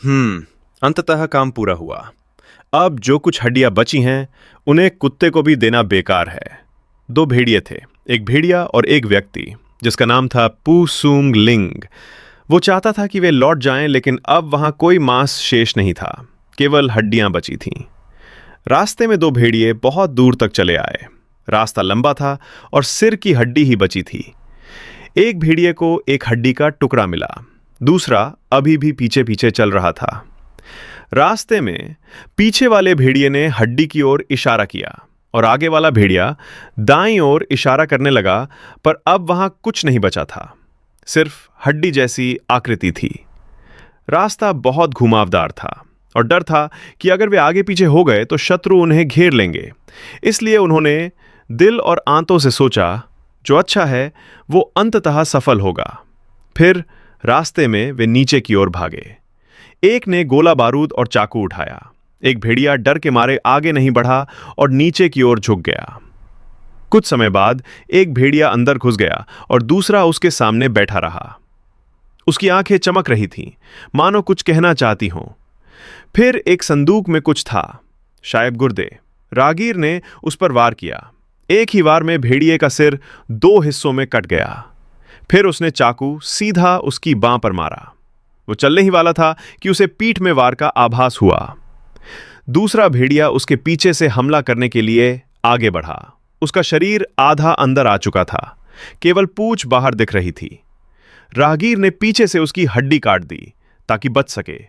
अंततः काम पूरा हुआ। अब जो कुछ हड्डियां बची हैं उन्हें कुत्ते को भी देना बेकार है। दो भेड़िए थे, एक भेड़िया और एक व्यक्ति जिसका नाम था पू सूंग लिंग। वो चाहता था कि वे लौट जाएं, लेकिन अब वहां कोई मांस शेष नहीं था, केवल हड्डियां बची थीं। रास्ते में दो भेड़िए बहुत दूर तक चले आए। रास्ता लंबा था और सिर की हड्डी ही बची थी। एक भेड़िए को एक हड्डी का टुकड़ा मिला, दूसरा अभी भी पीछे पीछे चल रहा था। रास्ते में पीछे वाले भेड़िए ने हड्डी की ओर इशारा किया और आगे वाला भेड़िया दाईं ओर इशारा करने लगा, पर अब वहां कुछ नहीं बचा था, सिर्फ हड्डी जैसी आकृति थी। रास्ता बहुत घुमावदार था और डर था कि अगर वे आगे पीछे हो गए तो शत्रु उन्हें घेर लेंगे। इसलिए उन्होंने दिल और आंतों से सोचा, जो अच्छा है वो अंततः सफल होगा। फिर रास्ते में वे नीचे की ओर भागे। एक ने गोला बारूद और चाकू उठाया। एक भेड़िया डर के मारे आगे नहीं बढ़ा और नीचे की ओर झुक गया। कुछ समय बाद एक भेड़िया अंदर घुस गया और दूसरा उसके सामने बैठा रहा। उसकी आंखें चमक रही थीं, मानो कुछ कहना चाहती हों। फिर एक संदूक में कुछ था, शायद गुर्दे। रागीर ने उस पर वार किया। एक ही वार में भेड़िए का सिर दो हिस्सों में कट गया। फिर उसने चाकू सीधा उसकी बांह पर मारा। वो चलने ही वाला था कि उसे पीठ में वार का आभास हुआ। दूसरा भेड़िया उसके पीछे से हमला करने के लिए आगे बढ़ा। उसका शरीर आधा अंदर आ चुका था, केवल पूंछ बाहर दिख रही थी। राहगीर ने पीछे से उसकी हड्डी काट दी ताकि बच सके।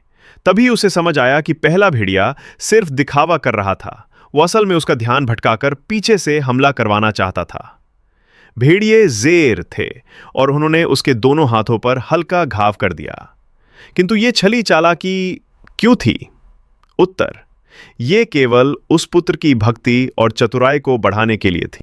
तभी उसे समझ आया कि पहला भेड़िया सिर्फ दिखावा कर रहा था, वो असल में उसका ध्यान भटकाकर पीछे से हमला करवाना चाहता था। भेड़िए ज़ेर थे और उन्होंने उसके दोनों हाथों पर हल्का घाव कर दिया। किंतु ये छली चालाकी क्यों थी? उत्तर, ये केवल उस पुत्र की भक्ति और चतुराई को बढ़ाने के लिए थी।